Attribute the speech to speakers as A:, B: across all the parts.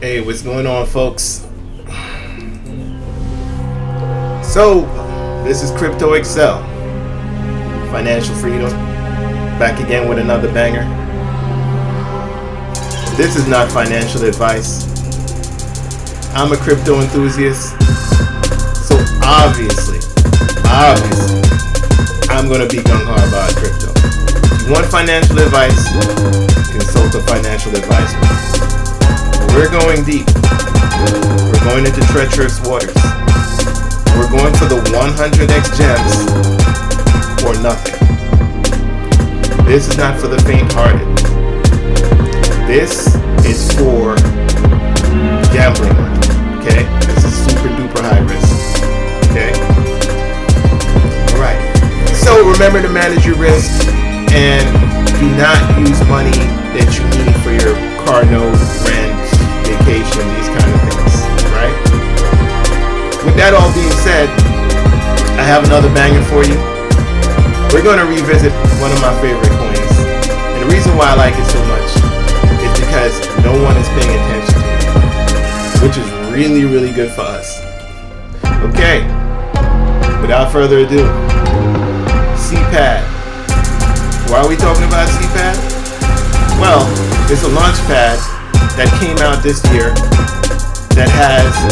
A: Hey, what's going on, folks? So, this is Crypto Excel, Financial Freedom, back again with another banger. This is not financial advice. I'm a crypto enthusiast, so obviously, I'm going to be gung-ho about crypto. If you want financial advice, consult a financial advisor. We're going deep. We're going into treacherous waters. We're going for the 100x gems or nothing. This is not for the faint-hearted. This is for gambling money. Okay? This is super duper high risk. Okay? Alright. So remember to manage your risk and do not use money that you need for your car note, rent, vacation, these kind of things, right? With that all being said, I have another banger for you. We're going to revisit one of my favorite coins. And the reason why I like it so much is because no one is paying attention to it, which is really, really good for us. Okay, without further ado, CPAD. Why are we talking about CPAD? Well, it's a launchpad that came out this year that has a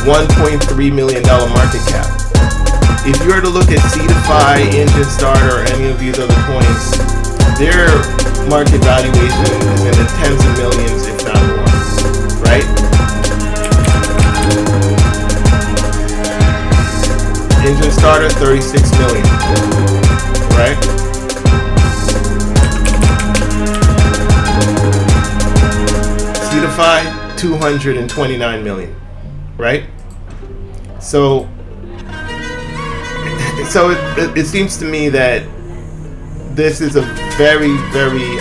A: $1.3 million market cap. If you were to look at Sedify, Engine Starter, or any of these other coins, their market valuation is in the tens of millions, if not more, right? Engine Starter, 36 million, right? Sedify, 229 million, right? So it seems to me that this is a very, very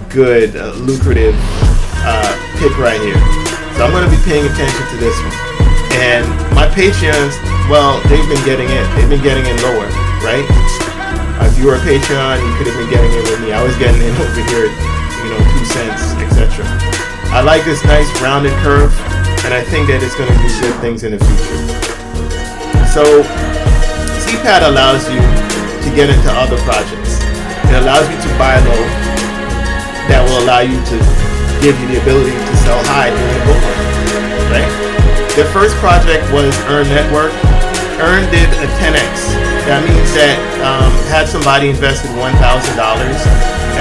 A: good, lucrative pick right here. So I'm going to be paying attention to this one. And my Patreons, well, they've been getting in. They've been getting in lower, right? If you were a Patreon, you could have been getting in with me. I was getting in over here, 2 cents, etc. I like this nice rounded curve, and I think that it's going to do good things in the future. So, CPAD allows you to get into other projects. It allows you to buy low. That will allow you to give you the ability to sell high during the bull run, right? Their first project was Earn Network. Earn did a 10x. That means that had somebody invested $1,000,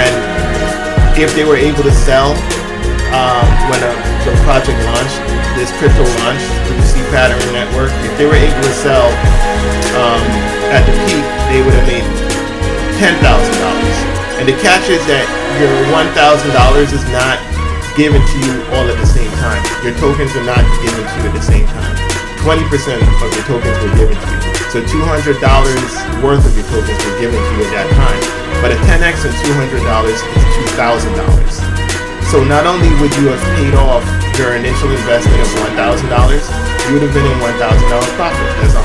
A: and if they were able to sell when the project launched, this crypto launched through the CPAD Earn Network, if they were able to sell at the peak, they would have made $10,000. And the catch is that your $1,000 is not given to you all at the same time. Your tokens are not given to you at the same time. 20% of your tokens were given to you. So $200 worth of your tokens were given to you at that time. But a 10x and $200 is $2,000. So not only would you have paid off your initial investment of $1,000, you would have been in $1,000 profit. That's 100%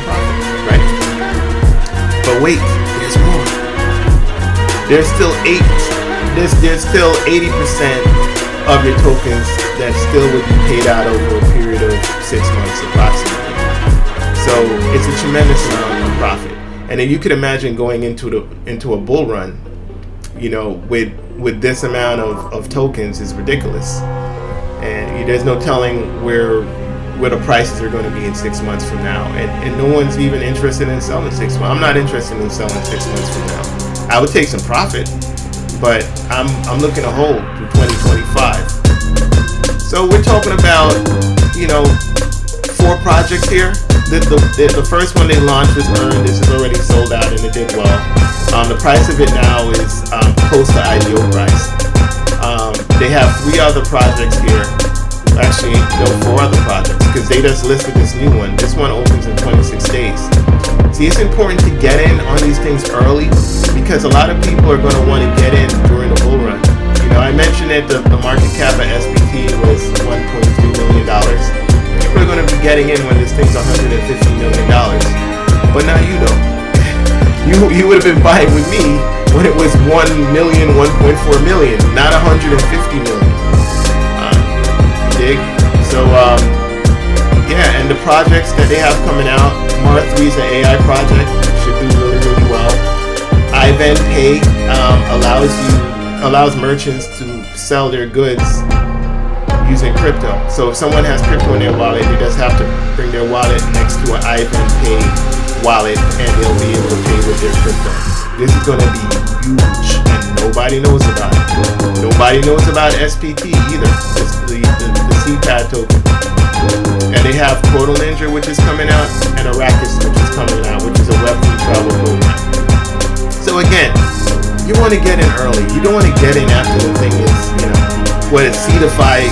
A: profit, right? But wait, there's more. There's still 80% of your tokens that still would be paid out over a period of 6 months approximately. So it's a tremendous amount of profit. And then you could imagine going into a bull run, with this amount of tokens is ridiculous. And there's no telling where the prices are going to be in 6 months from now. And no one's even interested in selling 6 months. I'm not interested in selling 6 months from now. I would take some profit, but I'm looking to hold through 2025. So we're talking about, 4 projects here. The first one they launched was Earn. This is already sold out and it did well. The price of it now is close to IPO price. They have 3 other projects here. Actually, no, 4 other projects because they just listed this new one. This one opens in 26 days. See, it's important to get in on these things early because a lot of people are going to want to get in during the bull run. I mentioned that the market cap of SPT was $1.3 million. People are going to be getting in when this thing's $150 million. But not you though. You would have been buying with me when it was 1 million, 1.4 million, not 150 million. dig? So yeah, and the projects that they have coming out, Mar 3 is an AI project, should do really, really well. Ivan Pay allows merchants to sell their goods using crypto. So if someone has crypto in their wallet, they just have to bring their wallet next to an Ivan Pay wallet, and they'll be able to pay with their crypto. This is going to be huge, and nobody knows about it. Nobody knows about SPT either. It's the CPAD token. And they have Portal Ninja, which is coming out, and Arrakis, which is coming out, which is a Web3 travel program. So again, you want to get in early. You don't want to get in after the thing is, what is Sedify?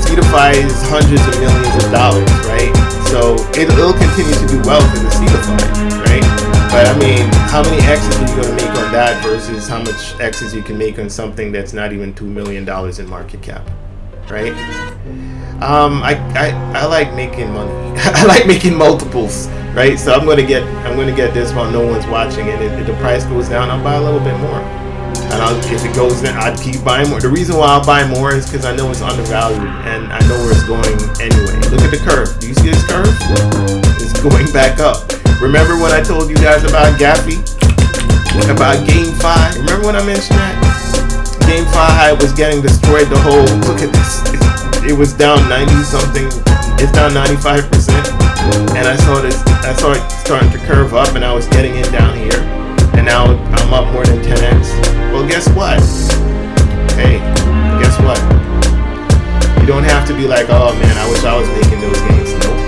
A: Sedify is hundreds of millions of dollars, right? So it'll continue to do well because it's Sedify, right? But I mean, how many X's are you going to make on that versus how much X's you can make on something that's not even $2 million in market cap, right? I like making money. I like making multiples, right? So I'm gonna get this while no one's watching, and if the price goes down, I'll buy a little bit more. And if it goes down, I'd keep buying more. The reason why I'll buy more is because I know it's undervalued, and I know where it's going anyway. Look at the curve. Do you see this curve? It's going back up. Remember when I told you guys about Gaffy? About GameFi? Remember when I mentioned that? GameFi was getting destroyed. The whole, look at this. It was down 90 something. It's down 95%, and I saw it starting to curve up, and I was getting in down here, and now I'm up more than 10x. Well, guess what? Hey, guess what? You don't have to be like, oh man, I wish I was making those gains. Nope.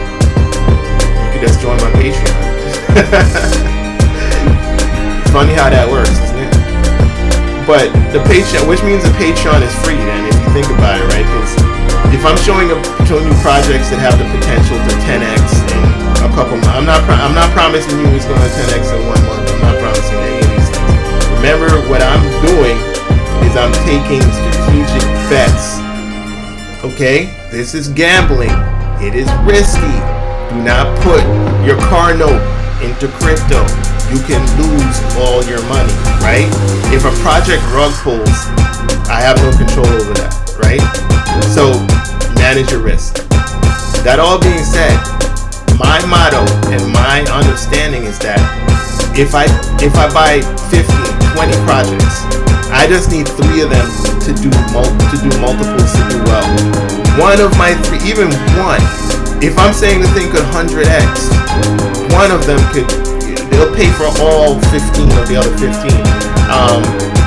A: You could just join my Patreon. Funny how that works, isn't it? But the Patreon, which means the Patreon is free then, if you think about it, right? Because if I'm showing you projects that have the potential to 10x in a couple months, I'm not promising you it's going to 10x in 1 month. I'm not promising any of these things. Remember, what I'm doing is I'm taking strategic bets. Okay? This is gambling. It is risky. Do not put your car note into crypto. You can lose all your money, right? If a project rug pulls, I have no control over that, right? So manage your risk. That all being said, my motto and my understanding is that if I buy 15, 20 projects, I just need 3 of them to do multiples to do well. One of my 3, even one, if I'm saying the thing could 100x, one of them they'll pay for all 15 of the other 15.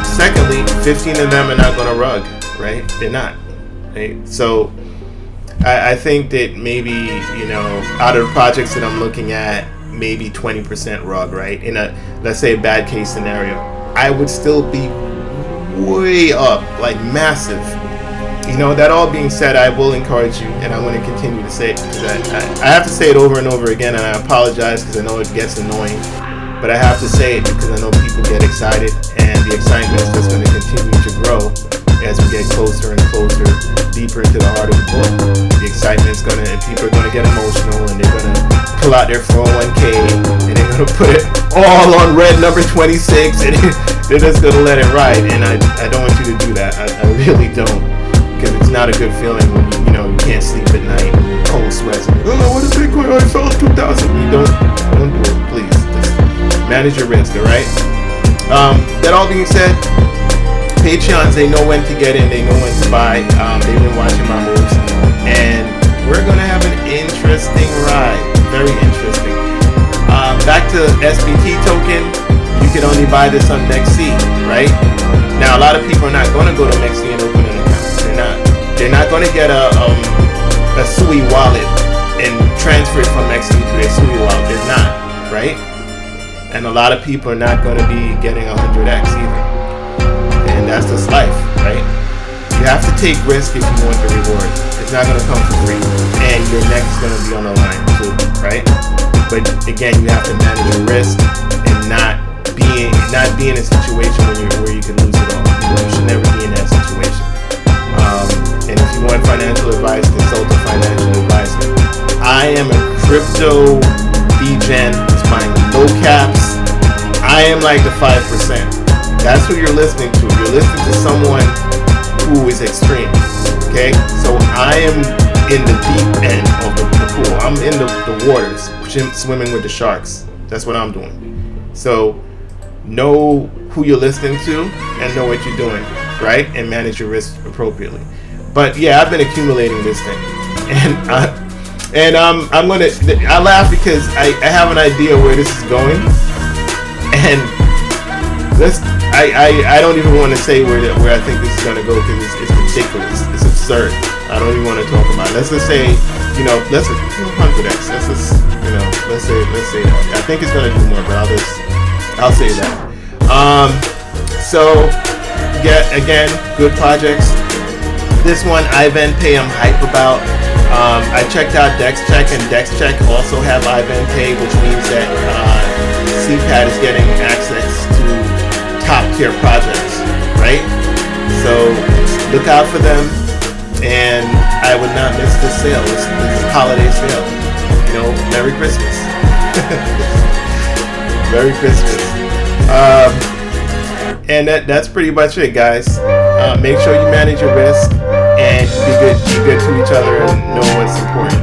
A: Secondly, 15 of them are not going to rug, right? They're not. Right? So I think that maybe, out of the projects that I'm looking at, maybe 20% rug, right? In a, let's say, a bad case scenario, I would still be way up, like massive. That all being said, I will encourage you, and I'm going to continue to say it, because I have to say it over and over again, and I apologize because I know it gets annoying, but I have to say it because I know people get excited, and the excitement is just going to continue to grow as we get closer and closer, deeper into the heart of the book. The excitement is and people are gonna get emotional, and they're gonna pull out their 401k, and they're gonna put it all on red number 26, and they're just gonna let it ride. And I don't want you to do that. I really don't, because it's not a good feeling when you can't sleep at night, cold sweats. Oh, what is Bitcoin? I fell 2,000. You don't do it, please. Just manage your risk, all right? That all being said, Patreons, they know when to get in, they know when to buy. They've been watching my moves, and we're gonna have an interesting ride, very interesting. Back to SPT Token, you can only buy this on MEXC, right? Now, a lot of people are not gonna go to MEXC and open an account. They're not gonna get a SUI wallet and transfer it from MEXC to their SUI wallet. They're not, right? And a lot of people are not gonna be getting 100x either. And that's just life, right? You have to take risk if you want the reward. It's not gonna come for free, and your neck is gonna be on the line too, right? But again, you have to manage your risk and not be in a situation where you can lose it all. You should never be in that situation. And if you want financial advice, consult a financial advisor. I am a crypto degen, it's buying low caps. I am like the 5%. That's who you're listening to. You're listening to someone who is extreme. Okay, so I am in the deep end of the pool. I'm in the waters, swimming with the sharks. That's what I'm doing. So know who you're listening to and know what you're doing, right? And manage your risk appropriately. But yeah, I've been accumulating this thing, and I'm gonna. I laugh because I have an idea where this is going, and I don't even want to say where I think this is gonna go because it's ridiculous. It's absurd. I don't even want to talk about it. Let's just say, let's 100x. Let's say that. I think it's gonna do more, but I'll say that. So again, good projects. This one, IVenPay, I'm hype about. I checked out DexCheck, and DexCheck also have IVenPay, which means that CPAD is getting access to top tier projects, right? So look out for them, and I would not miss this sale. This holiday sale. Merry Christmas. Merry Christmas. And that's pretty much it, guys. Make sure you manage your risk and be good to each other and know what's important.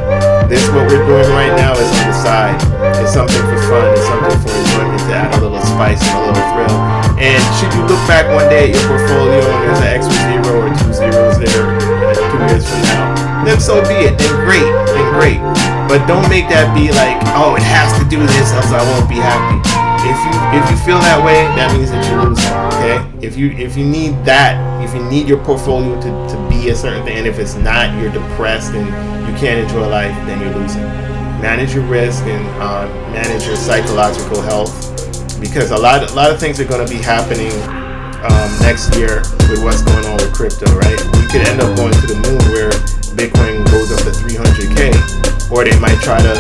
A: What we're doing right now is on the side. It's something for fun. It's something for enjoyment to add a little spice and a little thrill. And should you look back one day at your portfolio and there's an extra 0 or 2 zeros there 2 years from now, then so be it. And great. But don't make that be like, oh, it has to do this, else I won't be happy. If you feel that way, that means that you're losing. Okay? If you need that, if you need your portfolio to be a certain thing, and if it's not, you're depressed and you can't enjoy life, then you're losing. Manage your risk and manage your psychological health, because a lot of things are going to be happening next year with what's going on with crypto, right? We could end up going to the moon where Bitcoin goes up to 300K, or they might try to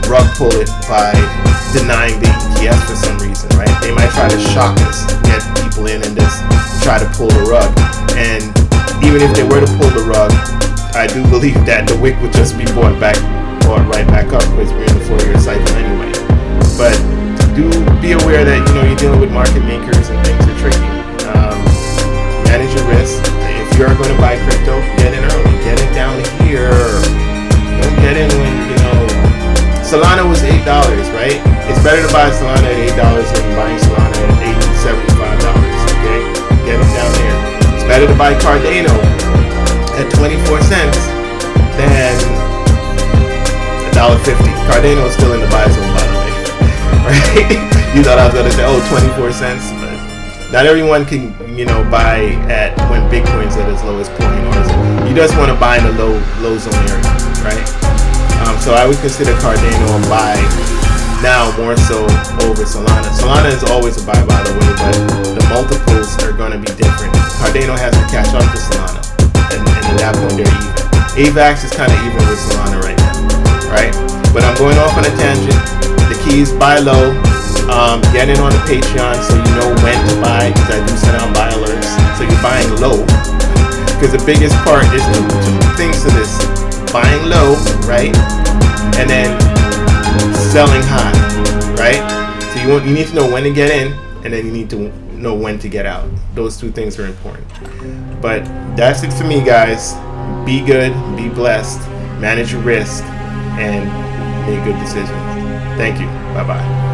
A: rug pull it by denying the ETF for some reason, right? They might try to shock us, get people in and just try to pull the rug. And even if they were to pull the rug, I do believe that the wick would just be brought right back up, because we're in the 4-year cycle anyway. But do be aware that you're dealing with market makers and things are tricky. Manage your risk. If you're going to buy crypto, get in early. Get it down here. Don't get in when Solana was $8, right? It's better to buy Solana at $8 than buying Solana at $75. Okay, get it down there. It's better to buy Cardano at 24 cents than $1.50. Cardano is still in the buy zone, by the way. Right? You thought I was gonna say 24 cents, but not everyone can buy at when Bitcoin's at its lowest point, or you just want to buy in the low zone area, right? So I would consider Cardano a buy now more so over Solana. Solana is always a buy, by the way, but the multiples are going to be different. Cardano has to catch up to Solana, and at that point they're even. AVAX is kind of even with Solana right now, right? But I'm going off on a tangent. The key is buy low. Get in on the Patreon so you know when to buy, because I do send out buy alerts. So you're buying low, because the biggest part is two things to this: buying low, right, and then selling high, right? So you need to know when to get in, and then you need to know when to get out. Those two things are important. But that's it for me, guys. Be good, be blessed, manage your risk, and make good decisions. Thank you. Bye-bye.